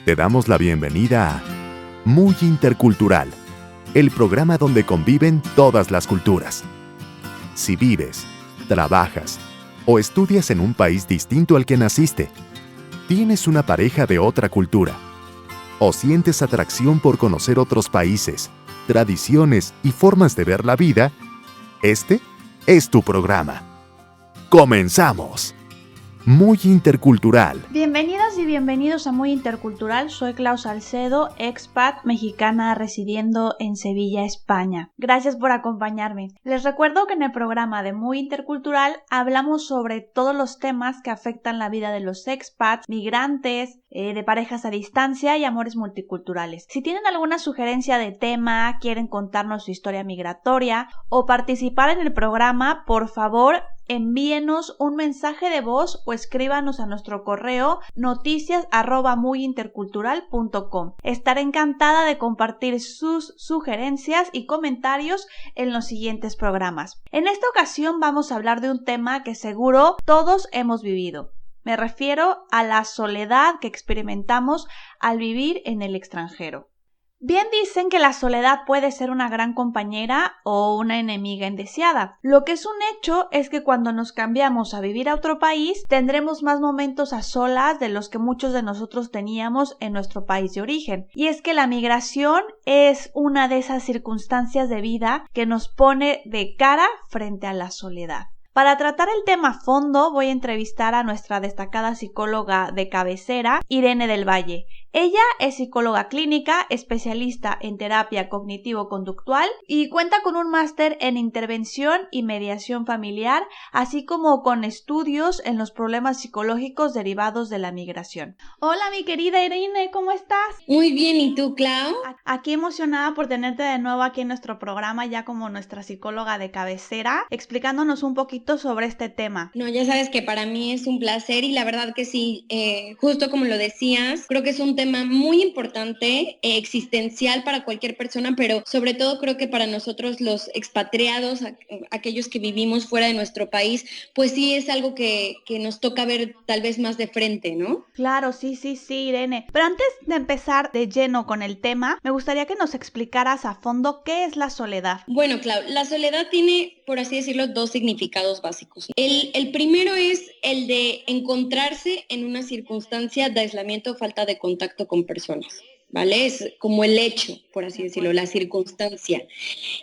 Te damos la bienvenida a Muy Intercultural, el programa donde conviven todas las culturas. Si vives, trabajas o estudias en un país distinto al que naciste, tienes una pareja de otra cultura, o sientes atracción por conocer otros países, tradiciones y formas de ver la vida, este es tu programa. ¡Comenzamos! Muy Intercultural. Bienvenidas y bienvenidos a Muy Intercultural. Soy Clau Salcedo, expat mexicana residiendo en Sevilla, España. Gracias por acompañarme. Les recuerdo que en el programa de Muy Intercultural hablamos sobre todos los temas que afectan la vida de los expats, migrantes, de parejas a distancia y amores multiculturales. Si tienen alguna sugerencia de tema, quieren contarnos su historia migratoria o participar en el programa, por favor, envíenos un mensaje de voz o escríbanos a nuestro correo noticias@muyintercultural.com. Estaré encantada de compartir sus sugerencias y comentarios en los siguientes programas. En esta ocasión vamos a hablar de un tema que seguro todos hemos vivido. Me refiero a la soledad que experimentamos al vivir en el extranjero. Bien dicen que la soledad puede ser una gran compañera o una enemiga indeseada. Lo que es un hecho es que cuando nos cambiamos a vivir a otro país, tendremos más momentos a solas de los que muchos de nosotros teníamos en nuestro país de origen. Y es que la migración es una de esas circunstancias de vida que nos pone de cara frente a la soledad. Para tratar el tema a fondo, voy a entrevistar a nuestra destacada psicóloga de cabecera, Irene del Valle. Ella es psicóloga clínica, especialista en terapia cognitivo-conductual y cuenta con un máster en intervención y mediación familiar, así como con estudios en los problemas psicológicos derivados de la migración. Hola, mi querida Irene, ¿cómo estás? Muy bien, ¿y tú, Clau? Aquí emocionada por tenerte de nuevo aquí en nuestro programa, ya como nuestra psicóloga de cabecera, explicándonos un poquito sobre este tema. No, ya sabes que para mí es un placer y la verdad que sí, justo como lo decías, creo que es un tema muy importante, existencial para cualquier persona, pero sobre todo creo que para nosotros los expatriados, aquellos que vivimos fuera de nuestro país, pues sí es algo que nos toca ver tal vez más de frente, ¿no? Claro, sí, Irene. Pero antes de empezar de lleno con el tema, me gustaría que nos explicaras a fondo qué es la soledad. Bueno, Clau, la soledad tiene, por así decirlo, dos significados básicos. El primero es el de encontrarse en una circunstancia de aislamiento o falta de contacto con personas, ¿vale? Es como el hecho, por así decirlo, la circunstancia.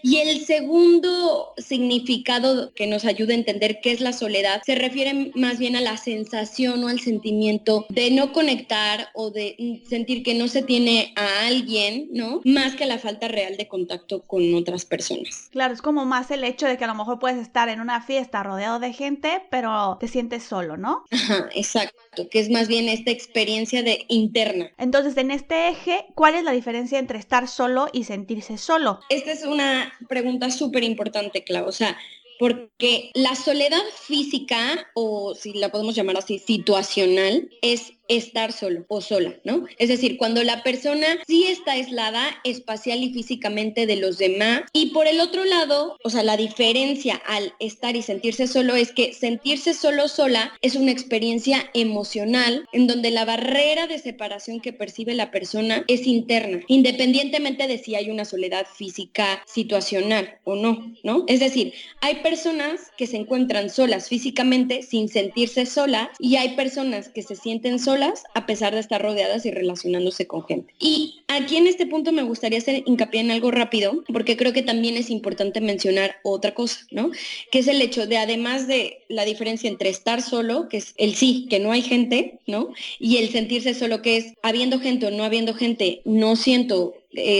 Y el segundo significado que nos ayuda a entender qué es la soledad se refiere más bien a la sensación o al sentimiento de no conectar o de sentir que no se tiene a alguien, ¿no? Más que a la falta real de contacto con otras personas. Claro, es como más el hecho de que a lo mejor puedes estar en una fiesta rodeado de gente, pero te sientes solo, ¿no? Ajá, exacto, que es más bien esta experiencia de interna. Entonces, en este eje, ¿cuál es la diferencia entre estar solo y sentirse solo? Esta es una pregunta súper importante, Clau. O sea, porque la soledad física, o si la podemos llamar así, situacional, es estar solo o sola, ¿no? Es decir, cuando la persona sí está aislada espacial y físicamente de los demás. Y por el otro lado, o sea, la diferencia al estar y sentirse solo es que sentirse solo sola es una experiencia emocional en donde la barrera de separación que percibe la persona es interna, independientemente de si hay una soledad física situacional o no, ¿no? Es decir, hay personas que se encuentran solas físicamente sin sentirse solas y hay personas que se sienten solas a pesar de estar rodeadas y relacionándose con gente. Y aquí en este punto me gustaría hacer hincapié en algo rápido, porque creo que también es importante mencionar otra cosa, ¿no? Que es el hecho de, además de la diferencia entre estar solo, que es el sí, que no hay gente, ¿no? Y el sentirse solo, que es habiendo gente o no habiendo gente, no siento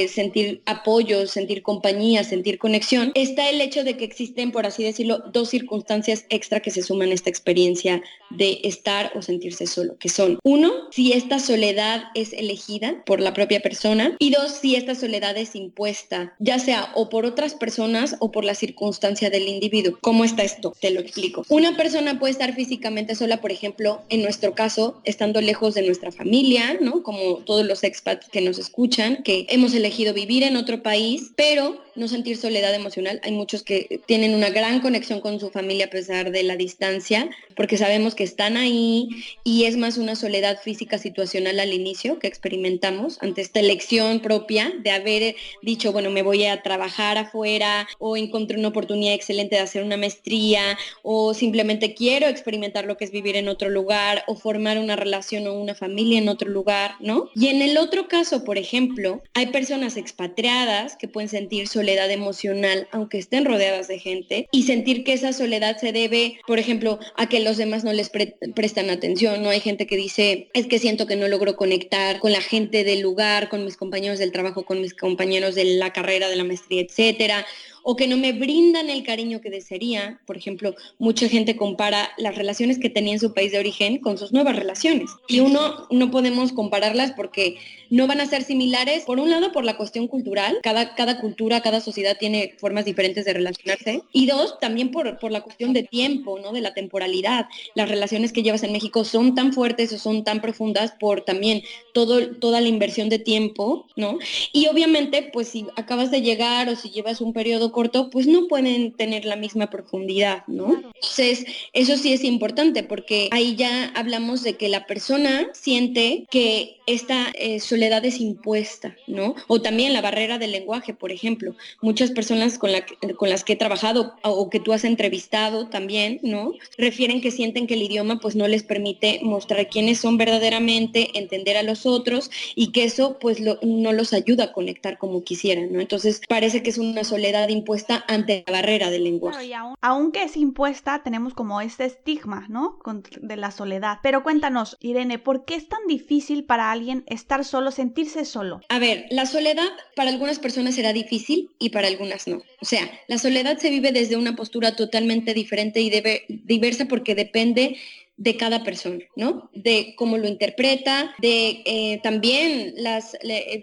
sentir apoyo, sentir compañía, sentir conexión, está el hecho de que existen, por así decirlo, dos circunstancias extra que se suman a esta experiencia de estar o sentirse solo, que son, uno, si esta soledad es elegida por la propia persona, y dos, si esta soledad es impuesta, ya sea o por otras personas o por la circunstancia del individuo. ¿Cómo está esto? Te lo explico. Una persona puede estar físicamente sola, por ejemplo, en nuestro caso, estando lejos de nuestra familia, ¿no? Como todos los expats que nos escuchan, que hemos elegido vivir en otro país, pero no sentir soledad emocional. Hay muchos que tienen una gran conexión con su familia a pesar de la distancia, porque sabemos que están ahí y es más una soledad física situacional al inicio que experimentamos ante esta elección propia de haber dicho, bueno, me voy a trabajar afuera o encontré una oportunidad excelente de hacer una maestría o simplemente quiero experimentar lo que es vivir en otro lugar o formar una relación o una familia en otro lugar, ¿no? Y en el otro caso, por ejemplo, hay personas expatriadas que pueden sentir soledad emocional aunque estén rodeadas de gente y sentir que esa soledad se debe, por ejemplo, a que los demás no les prestan atención, ¿no? Hay gente que dice, es que siento que no logro conectar con la gente del lugar, con mis compañeros del trabajo, con mis compañeros de la carrera, de la maestría, etcétera, o que no me brindan el cariño que desearía. Por ejemplo, mucha gente compara las relaciones que tenía en su país de origen con sus nuevas relaciones. Y uno, no podemos compararlas porque no van a ser similares, por un lado, por la cuestión cultural. Cada cultura, cada sociedad tiene formas diferentes de relacionarse. Y dos, también por la cuestión de tiempo, ¿no? De la temporalidad. Las relaciones que llevas en México son tan fuertes o son tan profundas por también toda la inversión de tiempo, ¿no? Y obviamente, pues si acabas de llegar o si llevas un periodo corto, pues no pueden tener la misma profundidad, ¿no? Entonces, eso sí es importante porque ahí ya hablamos de que la persona siente que esta soledad es impuesta, ¿no? O también la barrera del lenguaje, por ejemplo. Muchas personas con las que he trabajado o que tú has entrevistado también, ¿no? Refieren que sienten que el idioma pues no les permite mostrar quiénes son verdaderamente, entender a los otros y que eso pues no los ayuda a conectar como quisieran, ¿no? Entonces parece que es una soledad impuesta ante la barrera del lenguaje. Claro, y aunque es impuesta, tenemos como este estigma, ¿no? De la soledad. Pero cuéntanos, Irene, ¿por qué es tan difícil para alguien estar solo, sentirse solo? A ver, la soledad para algunas personas será difícil y para algunas no. O sea, la soledad se vive desde una postura totalmente diferente y diversa porque depende de cada persona, ¿no? De cómo lo interpreta, de también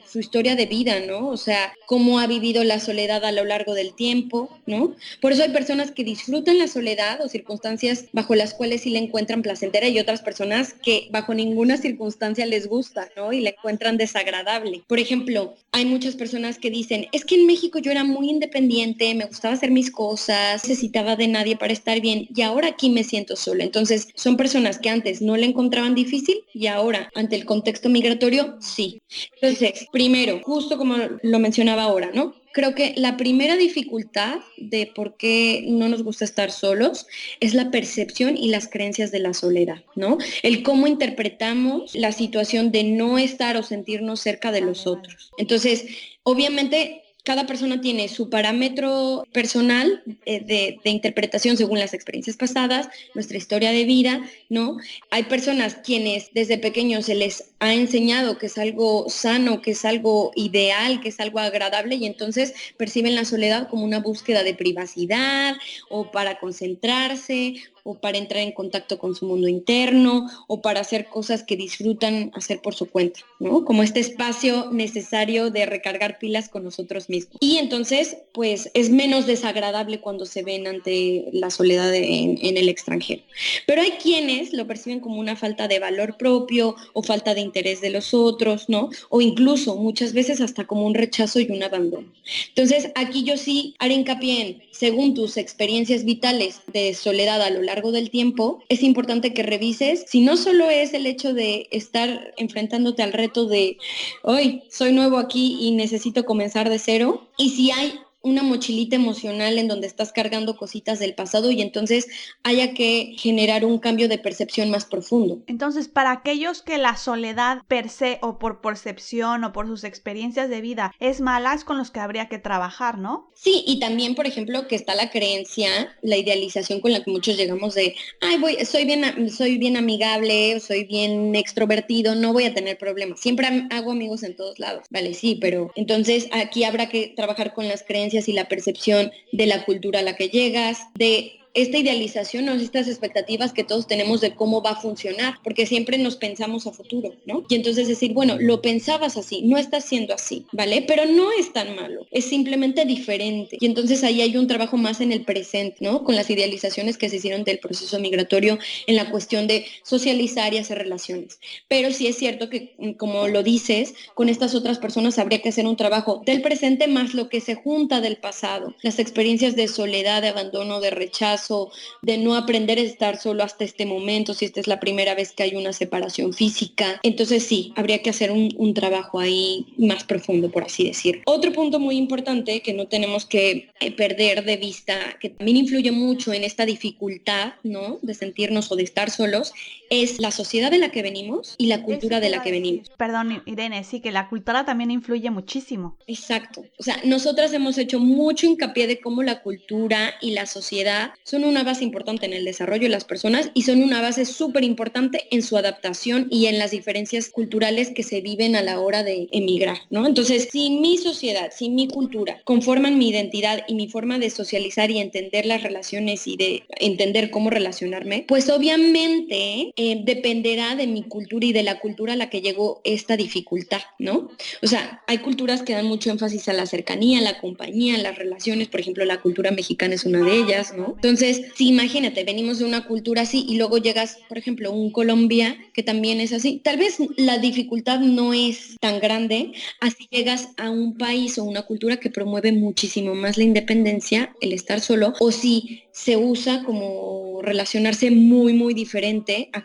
su historia de vida, ¿no? O sea, cómo ha vivido la soledad a lo largo del tiempo, ¿no? Por eso hay personas que disfrutan la soledad o circunstancias bajo las cuales sí la encuentran placentera y otras personas que bajo ninguna circunstancia les gusta, ¿no? Y la encuentran desagradable. Por ejemplo, hay muchas personas que dicen, es que en México yo era muy independiente, me gustaba hacer mis cosas, necesitaba de nadie para estar bien y ahora aquí me siento sola. Entonces, son personas que antes no le encontraban difícil y ahora, ante el contexto migratorio, sí. Entonces, primero, justo como lo mencionaba ahora, ¿no? Creo que la primera dificultad de por qué no nos gusta estar solos es la percepción y las creencias de la soledad, ¿no? El cómo interpretamos la situación de no estar o sentirnos cerca de los otros. Entonces, obviamente, cada persona tiene su parámetro personal de interpretación según las experiencias pasadas, nuestra historia de vida, ¿no? Hay personas quienes desde pequeños se les ha enseñado que es algo sano, que es algo ideal, que es algo agradable y entonces perciben la soledad como una búsqueda de privacidad o para concentrarse o para entrar en contacto con su mundo interno o para hacer cosas que disfrutan hacer por su cuenta, ¿no? Como este espacio necesario de recargar pilas con nosotros mismos. Y entonces, pues es menos desagradable cuando se ven ante la soledad en el extranjero. Pero hay quienes lo perciben como una falta de valor propio o falta de interés de los otros, ¿no? O incluso muchas veces hasta como un rechazo y un abandono. Entonces, aquí yo sí haré hincapié en, según tus experiencias vitales de soledad a lo largo del tiempo, es importante que revises si no solo es el hecho de estar enfrentándote al reto de hoy soy nuevo aquí y necesito comenzar de cero, y si hay una mochilita emocional en donde estás cargando cositas del pasado y entonces haya que generar un cambio de percepción más profundo. Entonces, para aquellos que la soledad per se o por percepción o por sus experiencias de vida es mala, es con los que habría que trabajar, ¿no? Sí, y también, por ejemplo, que está la creencia, la idealización con la que muchos llegamos de, ay, soy bien amigable, soy bien extrovertido, no voy a tener problemas. Siempre hago amigos en todos lados. Vale, sí, pero entonces aquí habrá que trabajar con las creencias y la percepción de la cultura a la que llegas, de esta idealización o estas expectativas que todos tenemos de cómo va a funcionar, porque siempre nos pensamos a futuro, ¿no? Y entonces decir, bueno, lo pensabas así, no está siendo así, ¿vale? Pero no es tan malo, es simplemente diferente. Y entonces ahí hay un trabajo más en el presente, ¿no? Con las idealizaciones que se hicieron del proceso migratorio en la cuestión de socializar y hacer relaciones. Pero sí es cierto que, como lo dices, con estas otras personas habría que hacer un trabajo del presente más lo que se junta del pasado, las experiencias de soledad, de abandono, de rechazo, de no aprender a estar solo hasta este momento, si esta es la primera vez que hay una separación física. Entonces sí, habría que hacer un trabajo ahí más profundo, por así decir. Otro punto muy importante que no tenemos que perder de vista, que también influye mucho en esta dificultad, ¿no?, de sentirnos o de estar solos, es la sociedad en la que venimos y la cultura de la que venimos. Perdón, Irene, sí, que la cultura también influye muchísimo. Exacto. O sea, nosotras hemos hecho mucho hincapié de cómo la cultura y la sociedad son una base importante en el desarrollo de las personas y son una base súper importante en su adaptación y en las diferencias culturales que se viven a la hora de emigrar, ¿no? Entonces, si mi sociedad, si mi cultura conforman mi identidad y mi forma de socializar y entender las relaciones y de entender cómo relacionarme, pues obviamente dependerá de mi cultura y de la cultura a la que llegó esta dificultad, ¿no? O sea, hay culturas que dan mucho énfasis a la cercanía, a la compañía, a las relaciones, por ejemplo, la cultura mexicana es una de ellas, ¿no? Entonces, si imagínate, venimos de una cultura así y luego llegas, por ejemplo, a un Colombia que también es así, tal vez la dificultad no es tan grande, así llegas a un país o una cultura que promueve muchísimo más la independencia, el estar solo, o si se usa como relacionarse muy, muy diferente a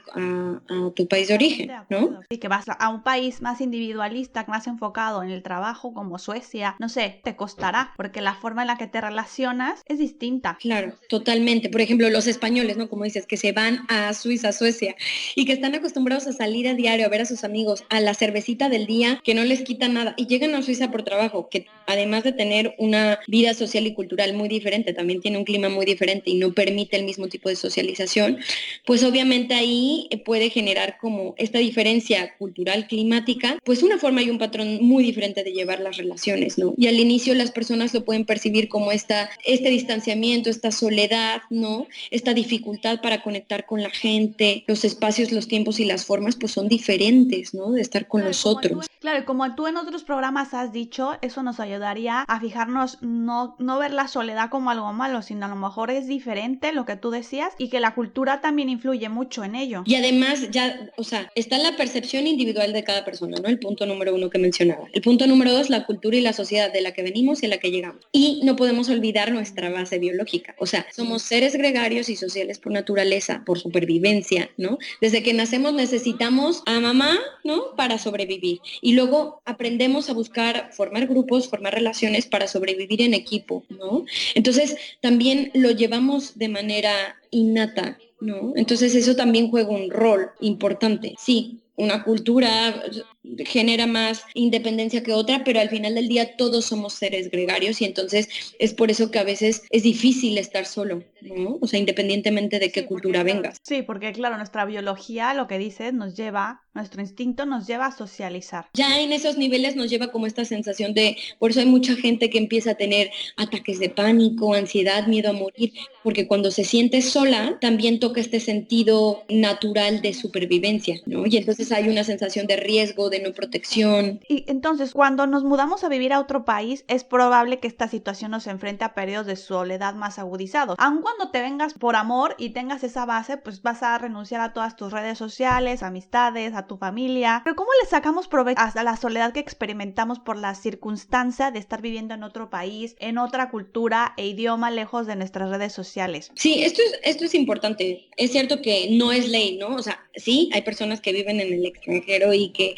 tu país de origen, ¿no? Y que vas a un país más individualista, más enfocado en el trabajo, como Suecia, no sé, te costará, porque la forma en la que te relacionas es distinta. Claro, totalmente. Por ejemplo, los españoles, ¿no? Como dices, que se van a Suiza, Suecia, y que están acostumbrados a salir a diario a ver a sus amigos, a la cervecita del día, que no les quita nada, y llegan a Suiza por trabajo, que además de tener una vida social y cultural muy diferente, también tiene un clima muy diferente y no permite el mismo tipo de socialización, pues obviamente ahí puede generar como esta diferencia cultural, climática, pues una forma y un patrón muy diferente de llevar las relaciones, ¿no? Y al inicio las personas lo pueden percibir como este distanciamiento, esta soledad, ¿no? Esta dificultad para conectar con la gente, los espacios, los tiempos y las formas, pues son diferentes, ¿no? De estar con los otros. Claro, y como tú en otros programas has dicho, eso nos ayudaría a fijarnos, no ver la soledad como algo malo, sino a lo mejor es diferente lo que tú decías y que la cultura también influye mucho en ello. Y además ya, o sea, está la percepción individual de cada persona, ¿no? El punto número 1 que mencionaba. El punto número 2, la cultura y la sociedad de la que venimos y a la que llegamos. Y no podemos olvidar nuestra base biológica. O sea, somos seres gregarios y sociales por naturaleza, por supervivencia, ¿no? Desde que nacemos necesitamos a mamá, ¿no? Para sobrevivir. Y luego aprendemos a buscar, formar grupos, formar relaciones para sobrevivir en equipo, ¿no? Entonces, también lo llevamos de manera innata, ¿no? Entonces eso también juega un rol importante. Sí, una cultura genera más independencia que otra, pero al final del día todos somos seres gregarios y entonces es por eso que a veces es difícil estar solo, ¿no? O sea, independientemente de qué cultura vengas. Sí, porque claro, nuestra biología, lo que dices, nuestro instinto nos lleva a socializar. Ya en esos niveles nos lleva como esta sensación por eso hay mucha gente que empieza a tener ataques de pánico, ansiedad, miedo a morir, porque cuando se siente sola también toca este sentido natural de supervivencia, ¿no? Y entonces hay una sensación de riesgo, de no protección. Y entonces, cuando nos mudamos a vivir a otro país, es probable que esta situación nos enfrente a periodos de soledad más agudizados. Aun cuando te vengas por amor y tengas esa base, pues vas a renunciar a todas tus redes sociales, amistades, a tu familia. Pero ¿cómo le sacamos provecho a la soledad que experimentamos por la circunstancia de estar viviendo en otro país, en otra cultura e idioma lejos de nuestras redes sociales? Sí, esto es importante. Es cierto que no es ley, ¿no? O sea, sí, hay personas que viven en el extranjero y que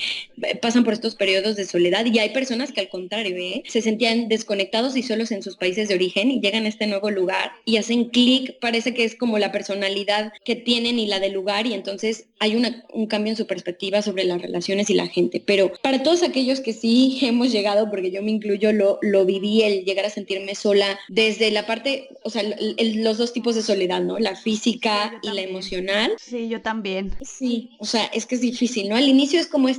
pasan por estos periodos de soledad y hay personas que al contrario, se sentían desconectados y solos en sus países de origen y llegan a este nuevo lugar y hacen clic, parece que es como la personalidad que tienen y la del lugar y entonces hay un cambio en su perspectiva sobre las relaciones y la gente. Pero para todos aquellos que sí hemos llegado, porque yo me incluyo, lo viví, el llegar a sentirme sola desde la parte, o sea, los dos tipos de soledad, ¿no? La física y la emocional. Sí, yo también. Sí, o sea, es que es difícil, ¿no? Al inicio es como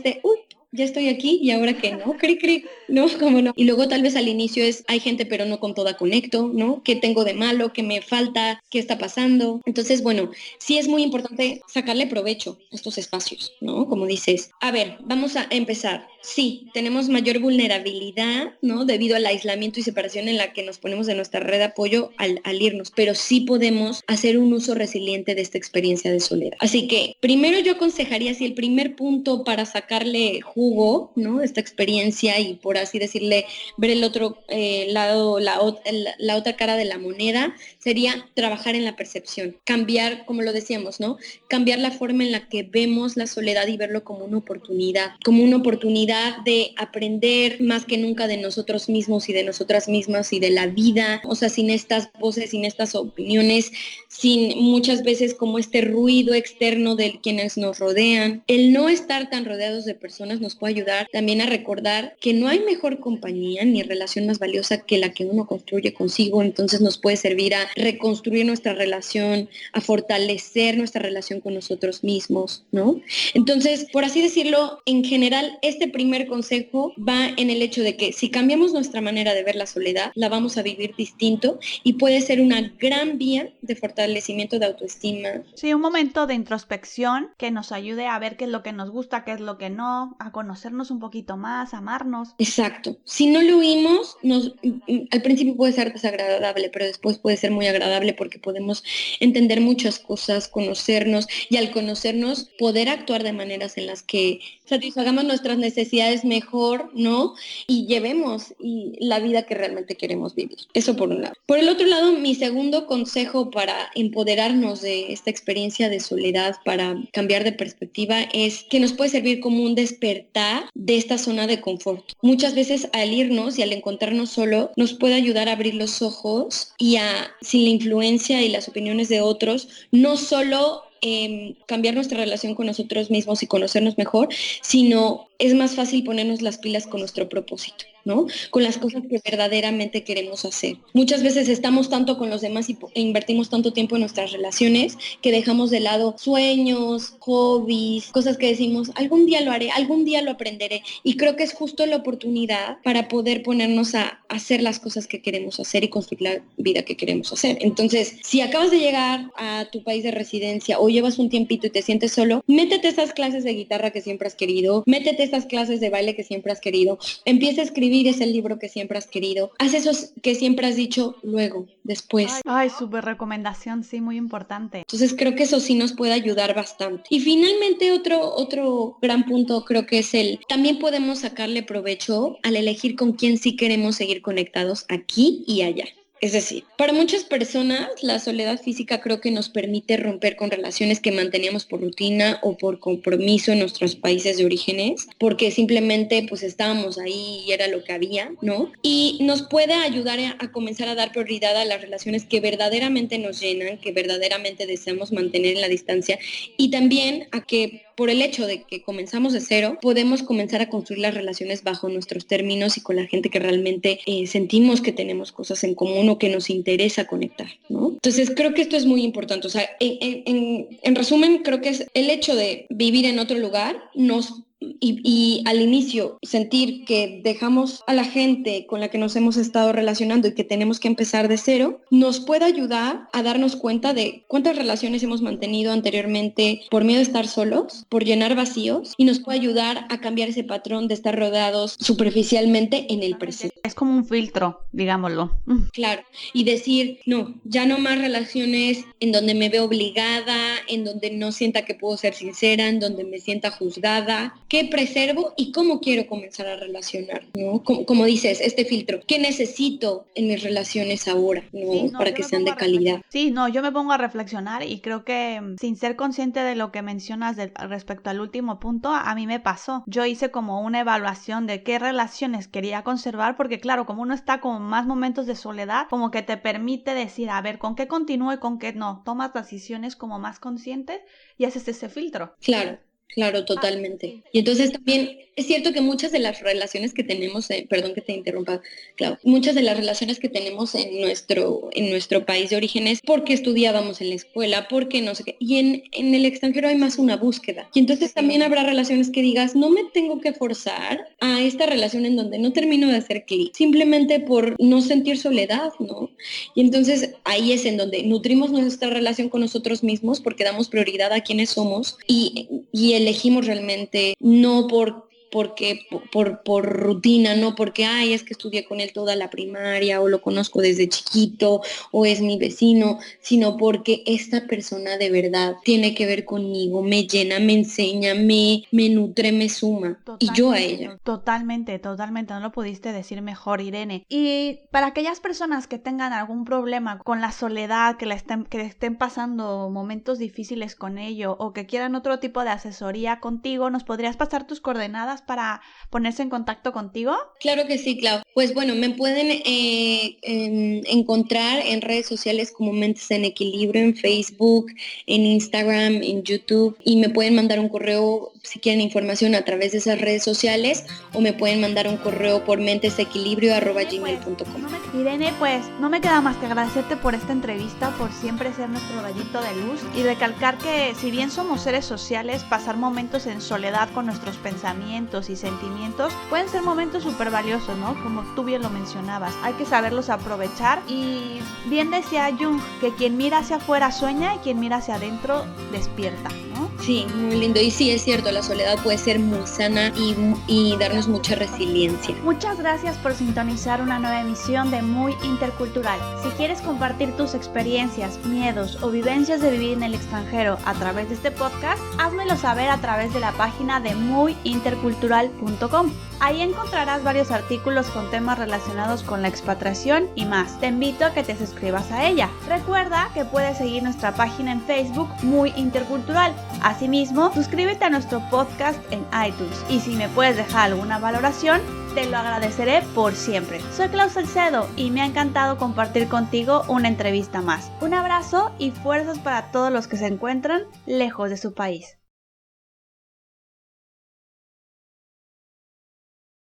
ya estoy aquí y ahora qué, ¿no? Cric, cric, no, cómo no. Y luego tal vez al inicio hay gente, pero no con toda conecto, ¿no? ¿Qué tengo de malo? ¿Qué me falta? ¿Qué está pasando? Entonces, bueno, sí es muy importante sacarle provecho a estos espacios, ¿no? Como dices, a ver, vamos a empezar. Sí, tenemos mayor vulnerabilidad, ¿no? Debido al aislamiento y separación en la que nos ponemos de nuestra red de apoyo al irnos, pero sí podemos hacer un uso resiliente de esta experiencia de soledad. Así que primero yo aconsejaría, si el primer punto para sacarle jugo, ¿no? De esta experiencia y por así decirle, ver el otro lado, la otra cara de la moneda, sería trabajar en la percepción, cambiar, como lo decíamos, ¿no? Cambiar la forma en la que vemos la soledad y verlo como una oportunidad de aprender más que nunca de nosotros mismos y de nosotras mismas y de la vida, o sea, sin estas voces, sin estas opiniones, sin muchas veces como este ruido externo de quienes nos rodean. El no estar tan rodeados de personas nos puede ayudar también a recordar que no hay mejor compañía ni relación más valiosa que la que uno construye consigo, entonces nos puede servir a reconstruir nuestra relación, a fortalecer nuestra relación con nosotros mismos, ¿no? Entonces, por así decirlo, en general, este primer consejo va en el hecho de que si cambiamos nuestra manera de ver la soledad, la vamos a vivir distinto y puede ser una gran vía de fortalecimiento de autoestima. Sí, un momento de introspección que nos ayude a ver qué es lo que nos gusta, qué es lo que no, a conocernos un poquito más, a amarnos. Exacto. Si no lo oímos, al principio puede ser desagradable, pero después puede ser muy agradable porque podemos entender muchas cosas, conocernos y al conocernos poder actuar de maneras en las que satisfagamos nuestras necesidades mejor, ¿no? Y llevemos la vida que realmente queremos vivir. Eso por un lado. Por el otro lado, mi segundo consejo para empoderarnos de esta experiencia de soledad, para cambiar de perspectiva, es que nos puede servir como un despertar de esta zona de confort. Muchas veces al irnos y al encontrarnos solo, nos puede ayudar a abrir los ojos y sin la influencia y las opiniones de otros, no solo cambiar nuestra relación con nosotros mismos y conocernos mejor, sino es más fácil ponernos las pilas con nuestro propósito, ¿no? Con las cosas que verdaderamente queremos hacer. Muchas veces estamos tanto con los demás e invertimos tanto tiempo en nuestras relaciones que dejamos de lado sueños, hobbies, cosas que decimos, algún día lo haré, algún día lo aprenderé. Y creo que es justo la oportunidad para poder ponernos a hacer las cosas que queremos hacer y construir la vida que queremos hacer. Entonces, si acabas de llegar a tu país de residencia o llevas un tiempito y te sientes solo, métete esas clases de guitarra que siempre has querido, métete esas clases de baile que siempre has querido, empieza a escribir ese libro que siempre has querido, haz esos que siempre has dicho luego, después. Ay, súper recomendación, sí, muy importante. Entonces creo que eso sí nos puede ayudar bastante. Y finalmente otro gran punto creo que es también podemos sacarle provecho al elegir con quién sí queremos seguir conectados aquí y allá. Es decir, para muchas personas la soledad física creo que nos permite romper con relaciones que manteníamos por rutina o por compromiso en nuestros países de orígenes, porque simplemente pues estábamos ahí y era lo que había, ¿no? Y nos puede ayudar a comenzar a dar prioridad a las relaciones que verdaderamente nos llenan, que verdaderamente deseamos mantener en la distancia y también a que por el hecho de que comenzamos de cero, podemos comenzar a construir las relaciones bajo nuestros términos y con la gente que realmente sentimos que tenemos cosas en común o que nos interesa conectar, ¿no? Entonces creo que esto es muy importante. O sea, en resumen, creo que es el hecho de vivir en otro lugar y al inicio sentir que dejamos a la gente con la que nos hemos estado relacionando y que tenemos que empezar de cero, nos puede ayudar a darnos cuenta de cuántas relaciones hemos mantenido anteriormente por miedo a estar solos, por llenar vacíos, y nos puede ayudar a cambiar ese patrón de estar rodeados superficialmente en el presente. Es como un filtro, digámoslo. Claro, y decir, no, ya no más relaciones en donde me veo obligada, en donde no sienta que puedo ser sincera, en donde me sienta juzgada. ¿Qué preservo y cómo quiero comenzar a relacionar? ¿No? Como dices, este filtro, ¿qué necesito en mis relaciones ahora? ¿No? Sí, Para que sean de calidad. Sí, no, yo me pongo a reflexionar y creo que sin ser consciente de lo que mencionas respecto al último punto, a mí me pasó. Yo hice como una evaluación de qué relaciones quería conservar porque claro, como uno está con más momentos de soledad, como que te permite decir, a ver, ¿con qué continúo y con qué no? Tomas decisiones como más conscientes y haces ese filtro. Claro. Claro, totalmente. Y entonces también es cierto que muchas de las relaciones que tenemos, perdón que te interrumpa, Clau, muchas de las relaciones que tenemos en nuestro país de origen es porque estudiábamos en la escuela, porque no sé qué, y en el extranjero hay más una búsqueda. Y entonces también habrá relaciones que digas, no me tengo que forzar a esta relación en donde no termino de hacer clic, simplemente por no sentir soledad, ¿no? Y entonces ahí es en donde nutrimos nuestra relación con nosotros mismos porque damos prioridad a quienes somos y elegimos realmente no por rutina, no porque, ay, es que estudié con él toda la primaria o lo conozco desde chiquito o es mi vecino, sino porque esta persona de verdad tiene que ver conmigo, me llena, me enseña, me nutre, me suma. Y yo a ella. Totalmente, no lo pudiste decir mejor, Irene. Y para aquellas personas que tengan algún problema con la soledad, que estén pasando momentos difíciles con ello o que quieran otro tipo de asesoría contigo, ¿nos podrías pasar tus coordenadas para ponerse en contacto contigo? Claro que sí, Clau. Pues bueno, me pueden encontrar en redes sociales como Mentes en Equilibrio, en Facebook, en Instagram, en YouTube, y me pueden mandar un correo si quieren información a través de esas redes sociales o me pueden mandar un correo por mentesequilibrio@gmail.com. Irene, pues no me queda más que agradecerte por esta entrevista, por siempre ser nuestro rayito de luz y recalcar que si bien somos seres sociales, pasar momentos en soledad con nuestros pensamientos y sentimientos pueden ser momentos súper valiosos, ¿no? Como tú bien lo mencionabas, hay que saberlos aprovechar y bien decía Jung que quien mira hacia afuera sueña y quien mira hacia adentro despierta, ¿no? Sí, muy lindo. Y sí, es cierto, la soledad puede ser muy sana y darnos mucha resiliencia. Muchas gracias por sintonizar una nueva emisión de Muy Intercultural. Si quieres compartir tus experiencias, miedos o vivencias de vivir en el extranjero a través de este podcast, házmelo saber a través de la página de muyintercultural.com. Ahí encontrarás varios artículos con temas relacionados con la expatriación y más. Te invito a que te suscribas a ella. Recuerda que puedes seguir nuestra página en Facebook Muy Intercultural. Asimismo, suscríbete a nuestro podcast en iTunes y si me puedes dejar alguna valoración, te lo agradeceré por siempre. Soy Clau Salcedo y me ha encantado compartir contigo una entrevista más. Un abrazo y fuerzas para todos los que se encuentran lejos de su país.